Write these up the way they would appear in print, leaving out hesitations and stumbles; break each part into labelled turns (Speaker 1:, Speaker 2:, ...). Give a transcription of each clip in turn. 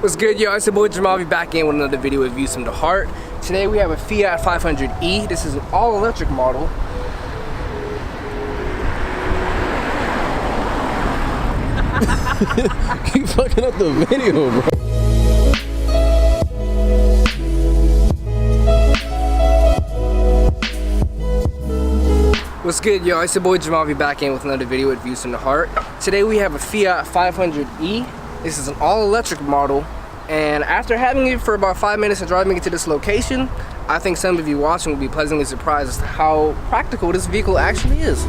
Speaker 1: What's good, y'all? It's your boy Jeameave back in with another video of Views from the Heart. Today we have a Fiat 500e. This is an all-electric model.
Speaker 2: Keep fucking up the video, bro.
Speaker 1: What's good, y'all? It's your boy Jeameave back in with another video of Views from the Heart. Today we have a Fiat 500e. This is an all-electric model, and after having it for about 5 minutes and driving it to this location, I think some of you watching will be pleasantly surprised as to how practical this vehicle actually is.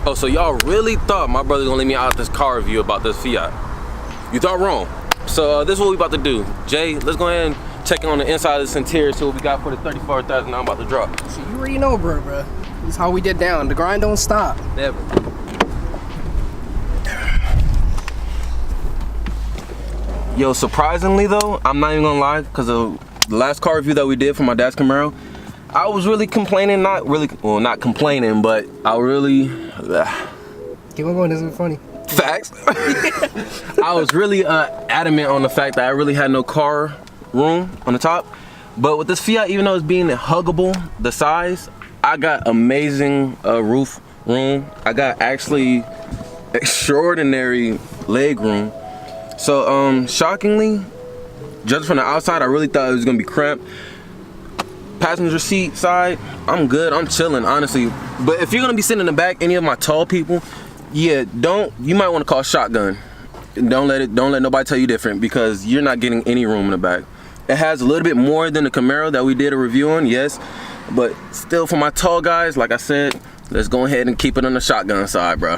Speaker 2: Oh, so y'all really thought my brother gonna leave me out this car review about this Fiat? You thought wrong. So this is what we about to do. Jay, let's go ahead and check on the inside of this interior, see what we got for the 34,000 I'm about to drop.
Speaker 1: So you already know, bro. This is how we get down. The grind don't stop.
Speaker 2: Never. Yo, surprisingly though, I'm not even gonna lie, because of the last car review that we did for my dad's Camaro, I was really complaining, not complaining, but I really...
Speaker 1: Keep on going, this is funny.
Speaker 2: Facts. I was really adamant on the fact that I really had no car room on the top. But with this Fiat, even though it's being huggable, the size, I got amazing roof room. I got actually extraordinary leg room. So shockingly, judging from the outside, I really thought it was gonna be cramped. Passenger seat side, I'm good, I'm chilling, honestly. But if you're gonna be sitting in the back, any of my tall people, yeah, you might want to call shotgun. Don't let nobody tell you different, because you're not getting any room in the back. It has a little bit more than the Camaro that we did a review on, yes, but still, for my tall guys, like I said, let's go ahead and keep it on the shotgun side, bro.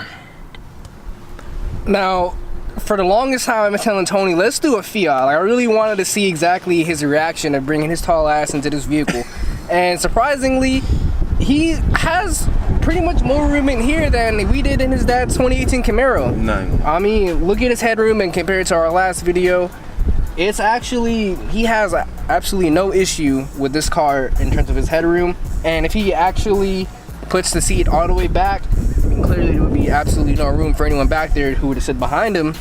Speaker 1: Now, for the longest time, I've been telling Tony, let's do a Fiat. Like, I really wanted to see exactly his reaction of bringing his tall ass into this vehicle. And surprisingly, he has pretty much more room in here than we did in his dad's 2018 Camaro.
Speaker 2: None.
Speaker 1: I mean, look at his headroom and compare it to our last video. It's actually, he has absolutely no issue with this car in terms of his headroom. And if he actually puts the seat all the way back, I mean, clearly there would be absolutely no room for anyone back there who would sit behind him.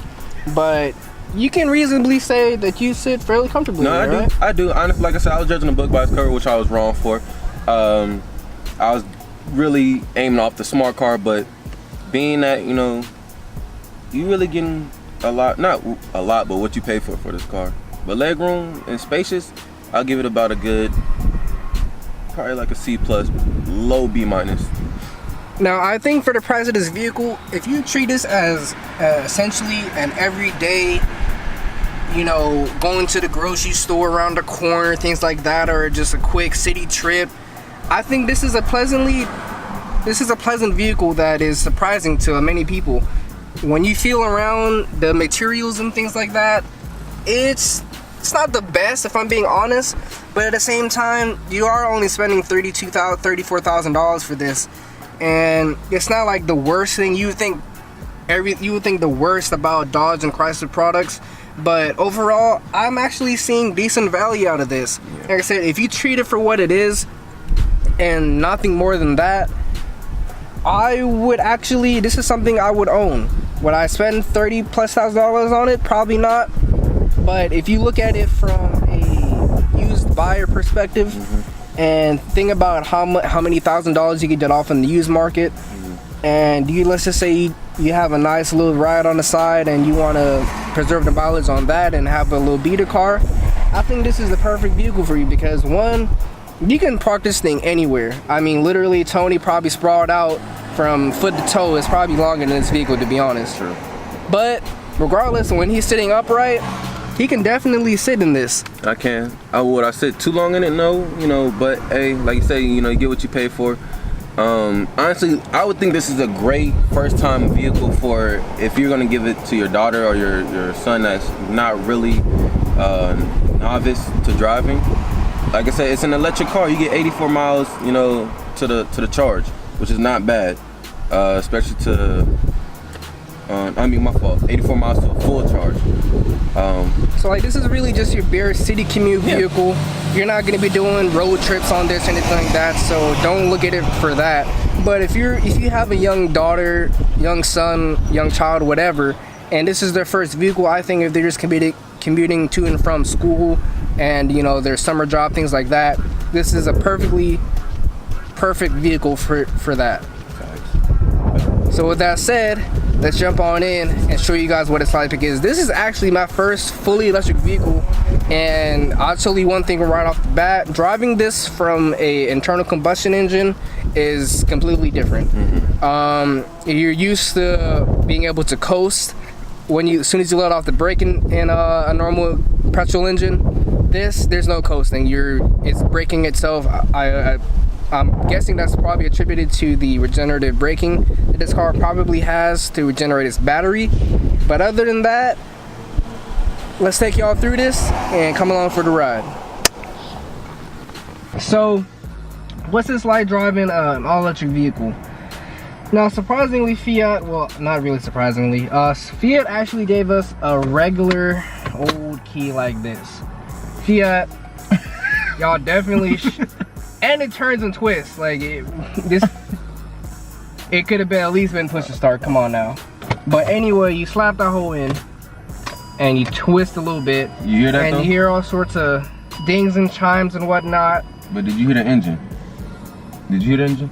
Speaker 1: But you can reasonably say that you sit fairly comfortably.
Speaker 2: No,
Speaker 1: there, right?
Speaker 2: I do. Honestly, like I said, I was judging the book by its cover, which I was wrong for. I was really aiming off the smart car, but being that, you know, you really getting a lot, not a lot, but what you pay for this car. But leg room and spacious, I'll give it about a good, probably like a C+, low B-.
Speaker 1: Now, I think for the price of this vehicle, if you treat this as essentially an everyday, you know, going to the grocery store around the corner, things like that, or just a quick city trip, I think this is a pleasant vehicle that is surprising to many people. When you feel around the materials and things like that, it's not the best, if I'm being honest, but at the same time, you are only spending $34,000 for this, and it's not like the worst thing. You would think the worst about Dodge and Chrysler products, but overall, I'm actually seeing decent value out of this. Like I said, if you treat it for what it is and nothing more than that, I would actually, this is something I would own. Would I spend $30,000+ on it? Probably not. But if you look at it from a used buyer perspective, and think about how many $1,000s you could get off in the used market, and let's just say you have a nice little ride on the side and you want to preserve the mileage on that and have a little beater car, I think this is the perfect vehicle for you, because one, you can park this thing anywhere. I mean, literally, Tony probably sprawled out from foot to toe. It's probably longer than this vehicle, to be honest.
Speaker 2: True.
Speaker 1: But regardless, when he's sitting upright, he can definitely sit in this.
Speaker 2: I can. Would I sit too long in it? No, you know, but hey, like you say, you know, you get what you pay for. Honestly, I would think this is a great first time vehicle for if you're gonna give it to your daughter or your son that's not really novice to driving. Like I said, it's an electric car. You get 84 miles, you know, to the charge, which is not bad, especially to, I mean, my fault, 84 miles to a full charge.
Speaker 1: So like this is really just your bare city commute vehicle. You're not going to be doing road trips on this or anything like that, so don't look at it for that. But if you have a young daughter, young son, young child, whatever, and this is their first vehicle, I think if they're just commuting to and from school and you know their summer job, things like that, this is a perfect vehicle for that. So with that said, let's jump on in and show you guys what it's like, because this is actually my first fully electric vehicle, and I'll tell you one thing right off the bat: driving this from a internal combustion engine is completely different. You're used to being able to coast as soon as you let off the brake in a normal petrol engine. There's no coasting. It's braking itself. I'm guessing that's probably attributed to the regenerative braking that this car probably has to regenerate its battery. But other than that, let's take y'all through this and come along for the ride. So, what's this like driving an all-electric vehicle? Now, surprisingly, Fiat, well, not really surprisingly, Fiat actually gave us a regular old key like this. Fiat, y'all definitely and it turns and twists like it could have been at least been push to start, come on now. But anyway, you slap that hole in and you twist a little bit.
Speaker 2: You hear that
Speaker 1: and
Speaker 2: though?
Speaker 1: You hear all sorts of dings and chimes and whatnot.
Speaker 2: But did you hear the engine? Did you hear the engine?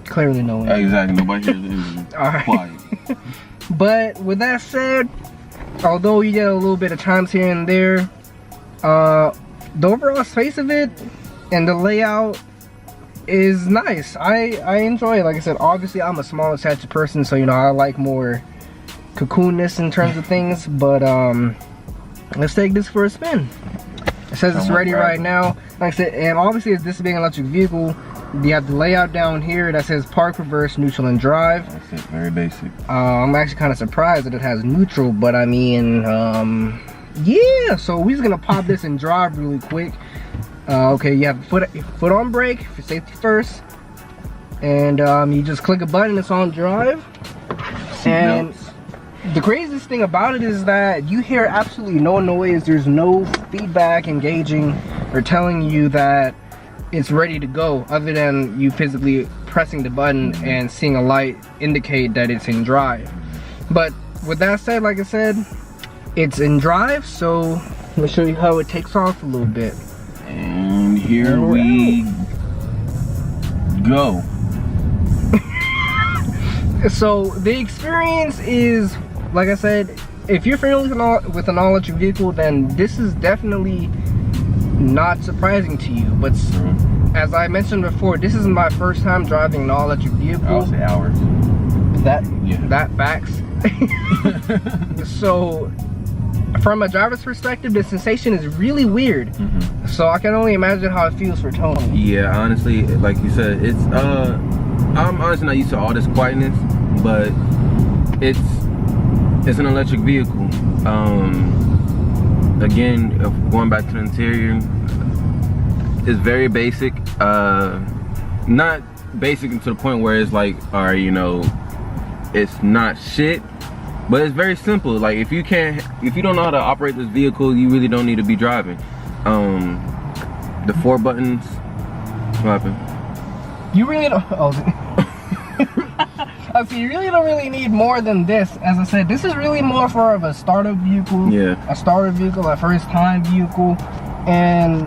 Speaker 1: Clearly no engine.
Speaker 2: Exactly, nobody hears the engine.
Speaker 1: Alright.
Speaker 2: Quiet.
Speaker 1: But with that said, although you get a little bit of chimes here and there, the overall space of it and the layout is nice. I enjoy it. Like I said, obviously I'm a small attached person, so you know I like more cocoonness in terms of things. But let's take this for a spin. It says it's ready right now. Like I said, and obviously as this being an electric vehicle, you have the layout down here that says park, reverse, neutral, and drive.
Speaker 2: That's it, very basic.
Speaker 1: I'm actually kind of surprised that it has neutral, but I mean, yeah. So we're just gonna pop this and drive really quick. Okay, you have foot on brake for safety first, and you just click a button. It's on drive. And the craziest thing about it is that you hear absolutely no noise. There's no feedback engaging or telling you that it's ready to go, other than you physically pressing the button and seeing a light indicate that it's in drive. But with that said, like I said, it's in drive, so let me show you how it takes off a little bit.
Speaker 2: And here we go.
Speaker 1: So the experience is, like I said, if you're familiar with an all-electric vehicle, then this is definitely not surprising to you. But as I mentioned before, this is my first time driving an all-electric vehicle.
Speaker 2: I would say hours.
Speaker 1: That facts. So from a driver's perspective, the sensation is really weird. So I can only imagine how it feels for Tony.
Speaker 2: Yeah, honestly, like you said, it's I'm honestly not used to all this quietness, but it's an electric vehicle. Again, going back to the interior, it's very basic. Not basic to the point where it's like, all right, you know, it's not shit, but it's very simple. Like if you don't know how to operate this vehicle, you really don't need to be driving. The 4 buttons. What happened?
Speaker 1: You really don't. Okay, you really don't really need more than this. As I said, this is really more for of a startup vehicle.
Speaker 2: Yeah.
Speaker 1: A starter vehicle, a first time vehicle, and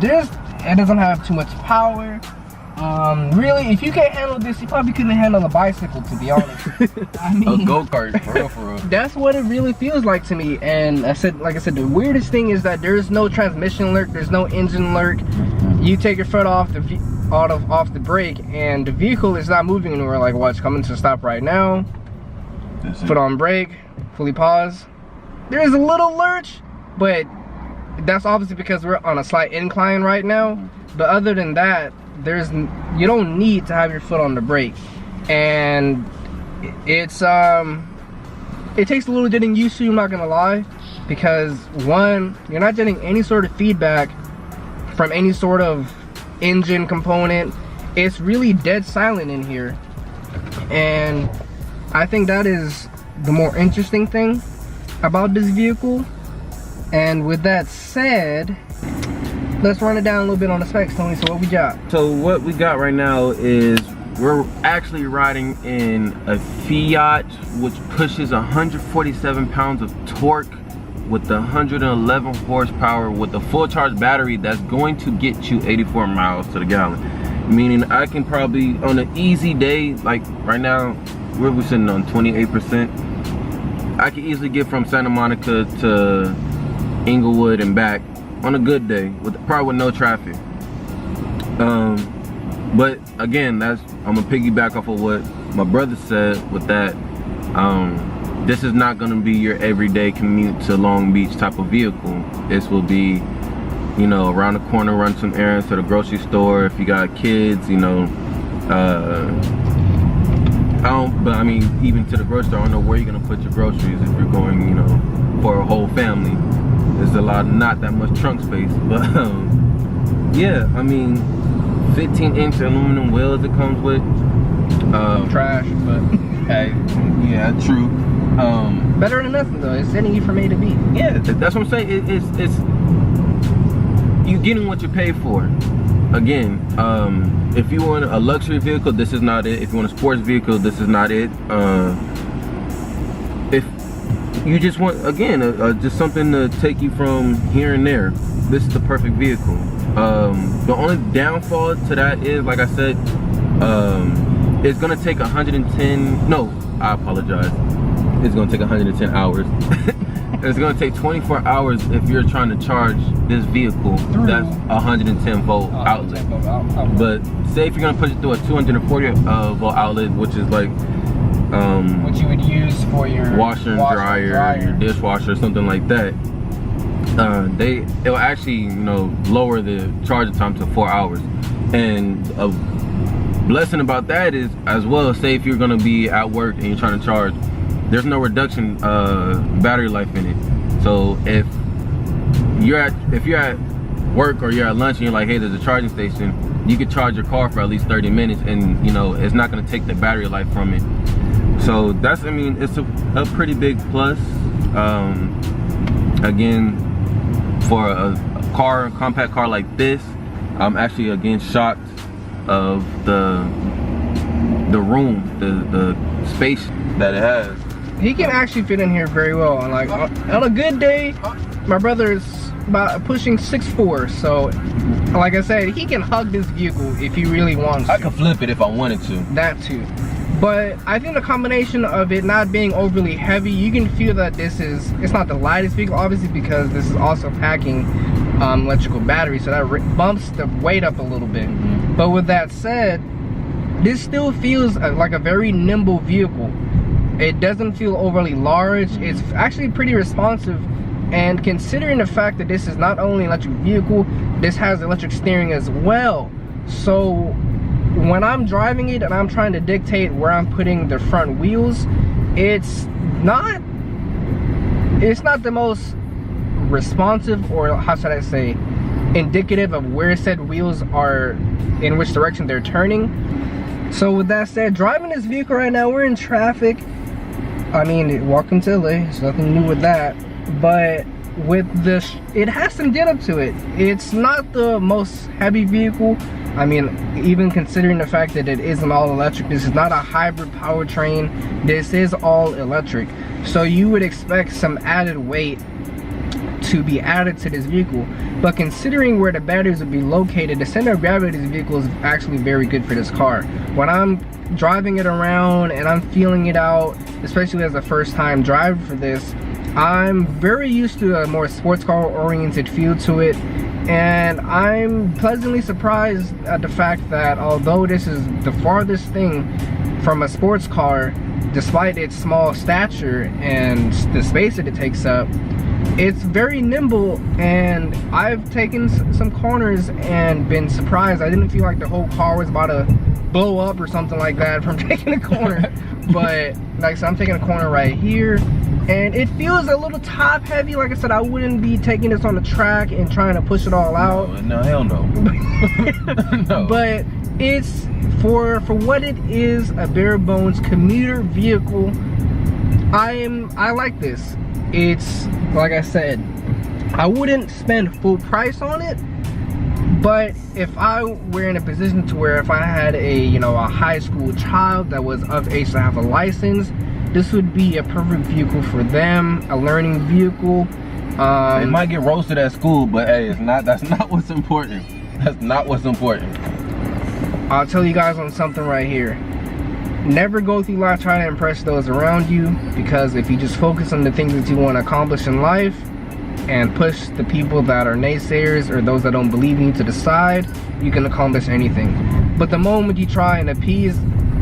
Speaker 1: it doesn't have too much power. Really, if you can't handle this, you probably couldn't handle a bicycle, to be honest. I mean,
Speaker 2: a go-kart, for real.
Speaker 1: That's what it really feels like to me. And like I said, the weirdest thing is that there's no transmission lurk, there's no engine lurk. You take your foot off the brake, and the vehicle is not moving anywhere. Like, watch, coming to a stop right now. Foot on brake, fully pause. There's a little lurch, but that's obviously because we're on a slight incline right now. But other than that, you don't need to have your foot on the brake. And it takes a little getting used to, I'm not gonna lie, because one, you're not getting any sort of feedback from any sort of engine component. It's really dead silent in here, and I think that is the more interesting thing about this vehicle. And with that said, let's run it down a little bit on the specs, Tony. So what we got?
Speaker 2: So what we got right now is we're actually riding in a Fiat, which pushes 147 pounds of torque with the 111 horsepower with a full charge battery that's going to get you 84 miles to the gallon. Meaning I can probably, on an easy day, like right now, we're sitting on 28%. I can easily get from Santa Monica to Inglewood and back on a good day, probably with no traffic. But again, I'm gonna piggyback off of what my brother said with that. This is not gonna be your everyday commute to Long Beach type of vehicle. This will be, you know, around the corner, run some errands to the grocery store. If you got kids, you know, but I mean, even to the grocery store, I don't know where you're gonna put your groceries if you're going, you know, for a whole family. There's not that much trunk space, but yeah, I mean, 15-inch aluminum wheels it comes with.
Speaker 1: Trash, but
Speaker 2: hey, yeah, true.
Speaker 1: Better than nothing though. It's getting you from A to B.
Speaker 2: Yeah, that's what I'm saying. It's you getting what you pay for. Again, if you want a luxury vehicle, this is not it. If you want a sports vehicle, this is not it. If you just want, again, just something to take you from here and there, this is the perfect vehicle. The only downfall to that is, like I said, it's gonna take 110. No, I apologize. It's gonna take 110 hours. It's gonna take 24 hours if you're trying to charge this vehicle. That's 110 volt outlet. But say if you're gonna push it through a 240 volt outlet, which is like
Speaker 1: what you would use for your
Speaker 2: washer and dryer, your dishwasher, something like that. It'll actually, you know, lower the charging time to 4 hours. And a blessing about that is, as well, say if you're gonna be at work and you're trying to charge, there's no reduction battery life in it. So if you're at work or you're at lunch and you're like, hey, there's a charging station, you could charge your car for at least 30 minutes and, you know, it's not gonna take the battery life from it. So that's, I mean, it's a pretty big plus. Again, for a compact car like this, I'm actually again shocked of the room, the space that it has.
Speaker 1: He can actually fit in here very well. And like on a good day, my brother is about pushing 6'4", so like I said, he can hug this vehicle if he really wants to.
Speaker 2: I could flip it if I wanted to.
Speaker 1: That too. But I think the combination of it not being overly heavy, you can feel that it's not the lightest vehicle, obviously, because this is also packing electrical battery, so that bumps the weight up a little bit. But with that said, this still feels like a very nimble vehicle. It doesn't feel overly large. It's actually pretty responsive, and considering the fact that this is not only an electric vehicle, this has electric steering as well. So when I'm driving it and I'm trying to dictate where I'm putting the front wheels, it's not the most responsive, or how should I say, indicative of where said wheels are, in which direction they're turning. So with that said, driving this vehicle right now, we're in traffic. I mean, welcome to LA, there's nothing new with that. But with this, it has some get up to it. It's not the most heavy vehicle. I mean, even considering the fact that it is an all electric, this is not a hybrid powertrain, this is all electric. So you would expect some added weight to be added to this vehicle. But considering where the batteries would be located, the center of gravity of this vehicle is actually very good for this car. When I'm driving it around and I'm feeling it out, especially as a first time driver for this, I'm very used to a more sports car oriented feel to it. And I'm pleasantly surprised at the fact that although this is the farthest thing from a sports car, despite its small stature and the space that it takes up, it's very nimble. And I've taken some corners and been surprised. I didn't feel like the whole car was about to blow up or something like that from taking a corner. But like I said, I'm taking a corner right here, and it feels a little top heavy. Like I said, I wouldn't be taking this on the track and trying to push it all out.
Speaker 2: No, hell no. No.
Speaker 1: But it's for what it is, a bare bones commuter vehicle. I like this. It's, like I said, I wouldn't spend full price on it, but if I were in a position to where if I had a, you know, a high school child that was of age to have a license, this would be a perfect vehicle for them, a learning vehicle.
Speaker 2: It might get roasted at school, but hey, that's not what's important. That's not what's important.
Speaker 1: I'll tell you guys on something right here. Never go through life trying to impress those around you, because if you just focus on the things that you want to accomplish in life and push the people that are naysayers or those that don't believe in you to the side, you can accomplish anything. But the moment you try and appease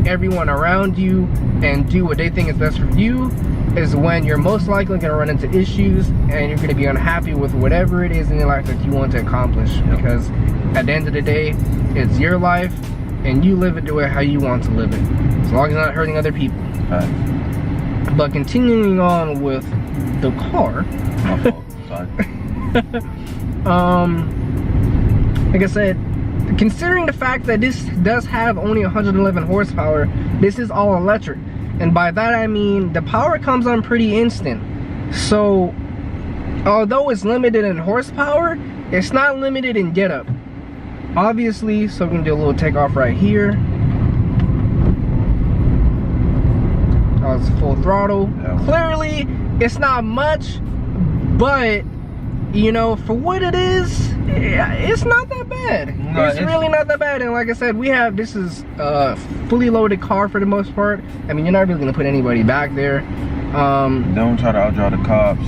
Speaker 1: everyone around you and do what they think is best for you is when you're most likely going to run into issues and you're going to be unhappy with whatever it is in your life that you want to accomplish. Because at the end of the day, it's your life and you live it the way how you want to live it, as long as you're not hurting other people. But continuing on with the car,
Speaker 2: My fault. Sorry.
Speaker 1: like I said, considering the fact that this does have only 111 horsepower, this is all electric. And by that I mean the power comes on pretty instant. So although it's limited in horsepower, it's not limited in get up. Obviously, so we can do a little takeoff right here. That was full throttle.
Speaker 2: Yeah.
Speaker 1: Clearly, it's not much, but you know, for what it is, it's not that bad.
Speaker 2: No,
Speaker 1: it's really not that bad. And like I said, this is a fully loaded car for the most part. I mean, you're not really gonna put anybody back there.
Speaker 2: Don't try to outdraw the cops.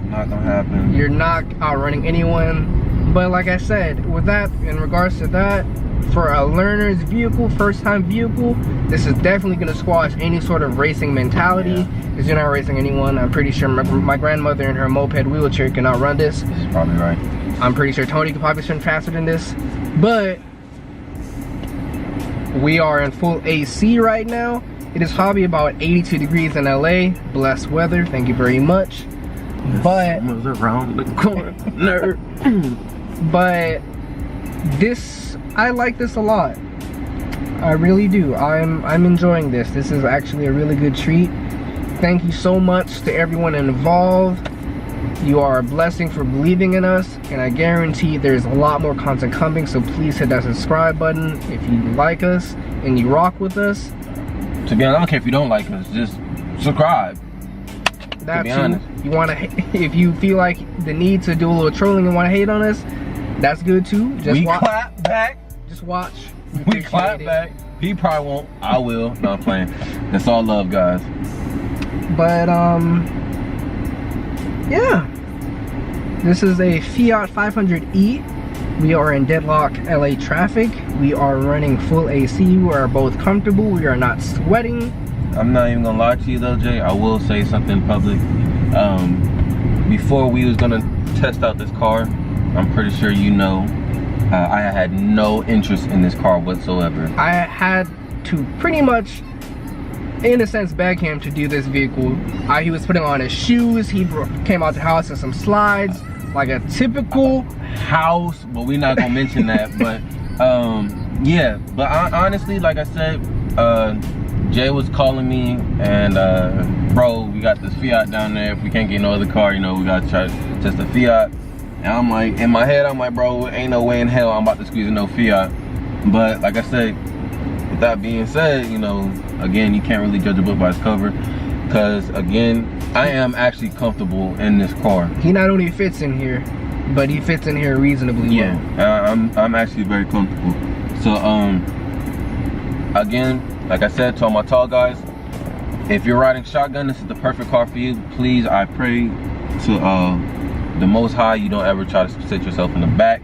Speaker 2: Not gonna happen.
Speaker 1: You're not outrunning anyone. But like I said, with that, in regards to that, for a learner's vehicle, first time vehicle, this is definitely gonna squash any sort of racing mentality, because you're not racing anyone. I'm pretty sure my grandmother in her moped wheelchair can outrun this.
Speaker 2: This is probably right.
Speaker 1: I'm pretty sure Tony could probably swim faster than this. But we are in full AC right now. It is probably about 82 degrees in LA. Blessed weather, thank you very much. But
Speaker 2: around the corner.
Speaker 1: But this, I like this a lot. I really do. I'm enjoying this. This is actually a really good treat. Thank you so much to everyone involved. You are a blessing for believing in us, and I guarantee there's a lot more content coming, so please hit that subscribe button if you like us and you rock with us.
Speaker 2: To be honest, I don't care if you don't like us, just subscribe.
Speaker 1: That too. You want to, if you feel like the need to do a little trolling and want to hate on us, that's good too. Just
Speaker 2: we clap back.
Speaker 1: Just watch.
Speaker 2: We clap back. He probably won't. I will. No, I'm playing. That's all love, guys.
Speaker 1: But yeah. This is a Fiat 500e. We are in deadlock LA traffic. We are running full AC. We are both comfortable. We are not sweating.
Speaker 2: I'm not even gonna lie to you though, Jay. I will say something in public. Before we was gonna test out this car, I'm pretty sure you know, I had no interest in this car whatsoever. I
Speaker 1: had to pretty much, in a sense, beg him to do this vehicle. He was putting on his shoes. He came out the house in some slides, like a typical
Speaker 2: house, but we're not gonna mention that. But yeah, but honestly, like I said, Jay was calling me and bro, we got this Fiat down there. If we can't get no other car, you know, we gotta try just a Fiat. And I'm like, in my head, I'm like, bro, ain't no way in hell I'm about to squeeze in no Fiat. But like I said, with that being said, you know, again, you can't really judge a book by its cover, because again, I am actually comfortable in this car.
Speaker 1: He not only fits in here, but he fits in here reasonably well.
Speaker 2: Yeah, I'm actually very comfortable. So again, like I said to all my tall guys, if you're riding shotgun, this is the perfect car for you. Please, I pray to the Most High, you don't ever try to sit yourself in the back.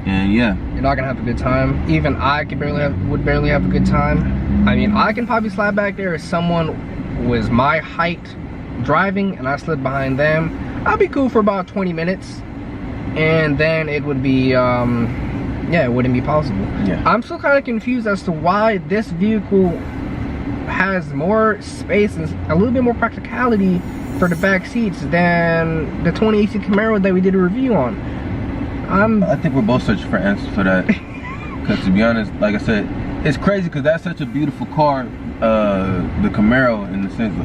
Speaker 2: And yeah,
Speaker 1: you're not gonna have a good time. Even I would barely have a good time. I mean, I can probably slide back there if someone was my height driving and I slid behind them. I'd be cool for about 20 minutes, and then it would be yeah, it wouldn't be possible.
Speaker 2: Yeah. I'm
Speaker 1: still kind of confused as to why this vehicle has more space and a little bit more practicality for the back seats than the 2018 Camaro that we did a review on.
Speaker 2: I think we're both searching for answers for that. Because to be honest, like I said, it's crazy because that's such a beautiful car, the Camaro, in the sense,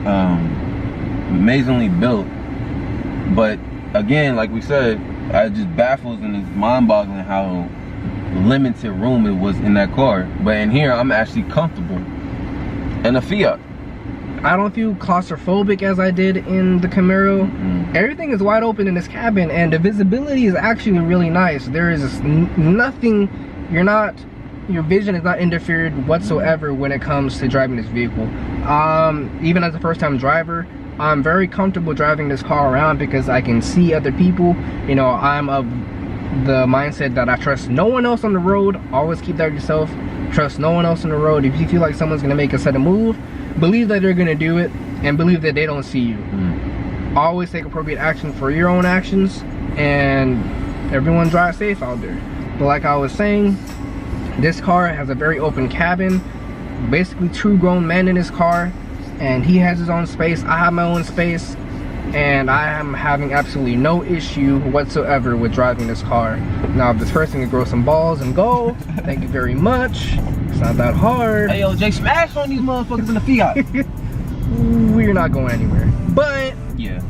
Speaker 2: amazingly built. But again, like we said, it just baffles and it's mind-boggling how limited room it was in that car. But in here, I'm actually comfortable in a Fiat.
Speaker 1: I don't feel claustrophobic as I did in the Camaro. Everything is wide open in this cabin, and the visibility is actually really nice. There is nothing, your vision is not interfered whatsoever when it comes to driving this vehicle. Even as a first-time driver, I'm very comfortable driving this car around because I can see other people. You know, I'm of the mindset that I trust no one else on the road. Always keep that yourself. Trust no one else on the road. If you feel like someone's gonna make a sudden move, believe that they're gonna do it, and believe that they don't see you. Always take appropriate action for your own actions, and everyone drive safe out there. But like I was saying, this car has a very open cabin, basically 2 grown men in this car, and he has his own space, I have my own space, and I am having absolutely no issue whatsoever with driving this car. Now, if this person can grow some balls and go, thank you very much. It's not that hard.
Speaker 2: Hey, yo, Jay, smash on these motherfuckers in the Fiat.
Speaker 1: We're not going anywhere. But
Speaker 2: yeah.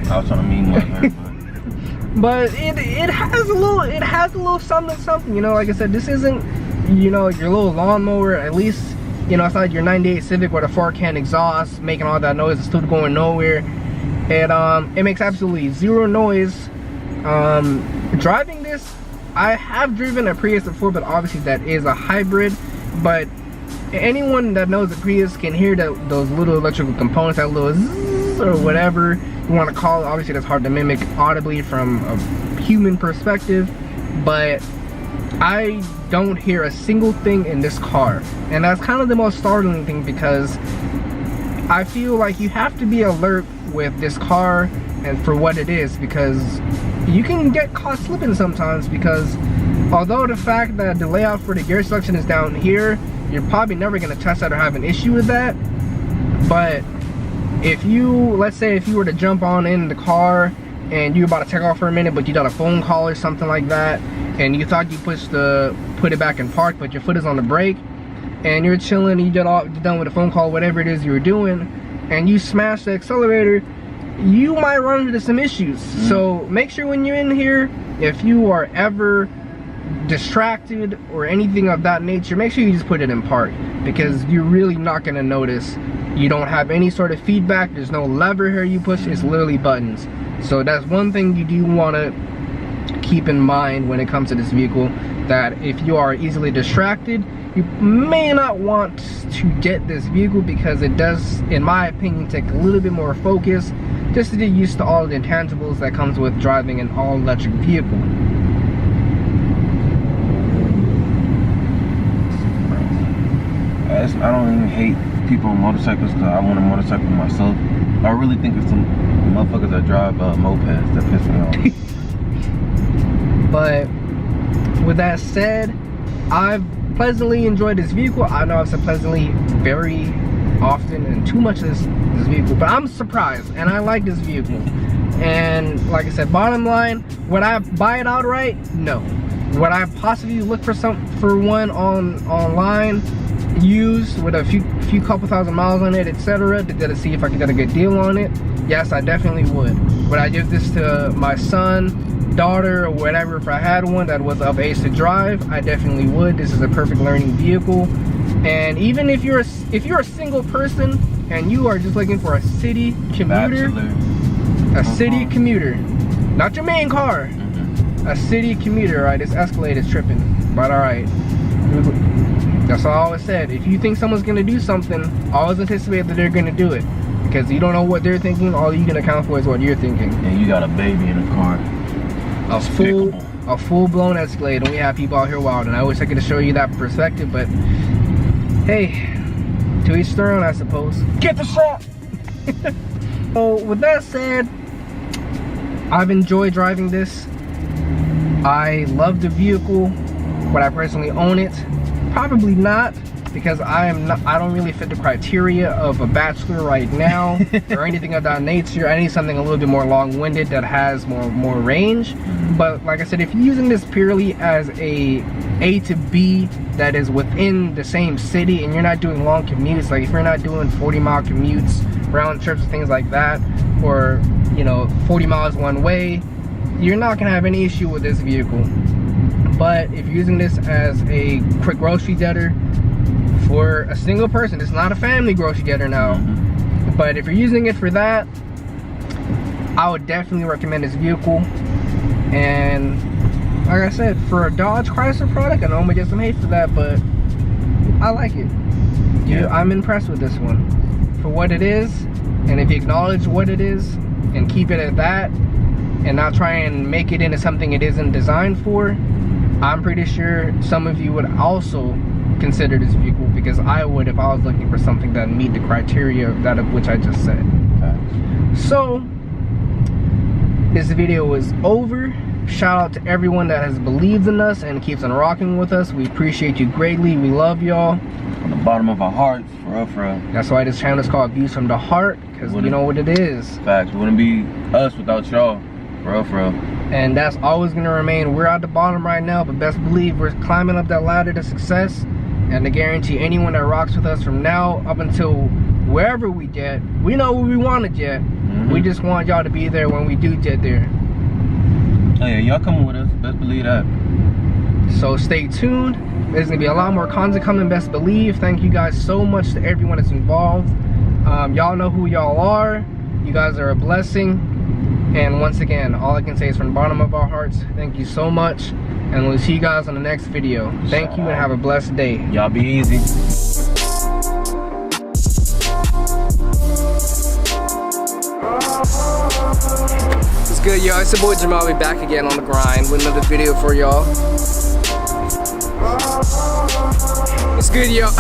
Speaker 2: I was trying to mean one,
Speaker 1: but it has a little something. You know, like I said, this isn't, you know, your little lawnmower. At least, you know, it's not your 98 Civic with a 4-can exhaust making all that noise. It's still going nowhere. It makes absolutely zero noise. Driving this, I have driven a Prius before, but obviously that is a hybrid. But anyone that knows the Prius can hear those little electrical components, that little zzz or whatever you want to call it. Obviously that's hard to mimic audibly from a human perspective, but I don't hear a single thing in this car, and that's kind of the most startling thing, because I feel like you have to be alert with this car and for what it is, because you can get caught slipping sometimes. Because although the fact that the layout for the gear selection is down here, you're probably never going to test that or have an issue with that. But if you, let's say if you were to jump on in the car and you're about to take off for a minute, but you got a phone call or something like that, and you thought you put it back in park, but your foot is on the brake, and you're chilling, and you're done with a phone call, whatever it is you were doing, and you smash the accelerator, you might run into some issues. So make sure when you're in here, if you are ever distracted or anything of that nature, make sure you just put it in park, because you're really not going to notice. You don't have any sort of feedback. There's no lever here you push. It's literally buttons. So that's one thing you do want to keep in mind when it comes to this vehicle, that if you are easily distracted, you may not want to get this vehicle, because it does, in my opinion, take a little bit more focus just to get used to all the intangibles that comes with driving an all-electric vehicle.
Speaker 2: I don't even hate people on motorcycles, because I want a motorcycle myself. I really think it's some motherfuckers that drive mopeds that piss me off.
Speaker 1: But with that said, I've pleasantly enjoyed this vehicle. I know I've said pleasantly very often and too much of this vehicle, but I'm surprised, and I like this vehicle. And like I said, bottom line, would I buy it outright? No. Would I possibly look for one online used with a few couple thousand miles on it, etc., to see if I could get a good deal on it? Yes, I definitely would. Would I give this to my son, daughter, or whatever if I had one that was of age to drive? I definitely would. This is a perfect learning vehicle. And even if you're a single person and you are just looking for a city commuter, city commuter, not your main car, a city commuter, right? This Escalade is tripping, but all right. That's all I always said. If you think someone's gonna do something, always anticipate that they're gonna do it, because you don't know what they're thinking. All you can account for is what you're thinking.
Speaker 2: And you got a baby in the car.
Speaker 1: A full-blown Escalade, and we have people out here wild. And I wish I could show you that perspective, but hey, to each their own, I suppose.
Speaker 2: Get the shot.
Speaker 1: So with that said, I've enjoyed driving this. I love the vehicle. Would I personally own it? Probably not, because I don't really fit the criteria of a bachelor right now or anything of that nature. I need something a little bit more long-winded that has more range. But like I said, if you're using this purely as a to B that is within the same city, and you're not doing long commutes, like if you're not doing 40-mile commutes, round trips, things like that, or you know, 40 miles one way, you're not gonna have any issue with this vehicle. But if you're using this as a quick grocery getter for a single person, it's not a family grocery getter now, but if you're using it for that, I would definitely recommend this vehicle. And like I said, for a Dodge Chrysler product, I know I'm gonna get some hate for that, but I like it. Yeah, I'm impressed with this one for what it is. And if you acknowledge what it is and keep it at that and not try and make it into something it isn't designed for, I'm pretty sure some of you would also consider this vehicle, because I would if I was looking for something that meet the criteria of that of which I just said. So this video is over. Shout out to everyone that has believed in us and keeps on rocking with us. We appreciate you greatly. We love y'all
Speaker 2: from the bottom of our hearts, for real, for real.
Speaker 1: That's why this channel is called Views from the Heart, because you know what it is.
Speaker 2: Facts. We wouldn't be us without y'all, for real, for real.
Speaker 1: And that's always gonna remain. We're at the bottom right now, but best believe we're climbing up that ladder to success. And to guarantee anyone that rocks with us from now up until wherever we get, we know where we want to get. We just want y'all to be there when we do get there.
Speaker 2: Oh yeah, y'all coming with us, best believe that.
Speaker 1: So stay tuned. There's gonna be a lot more content coming, best believe. Thank you guys so much to everyone that's involved. Y'all know who y'all are. You guys are a blessing. And once again, all I can say is from the bottom of our hearts, thank you so much. And we'll see you guys on the next video. Thank you and have a blessed day.
Speaker 2: Y'all be easy.
Speaker 1: What's good, y'all? It's your boy Jeameave back again on the grind with another video for y'all. What's good, y'all?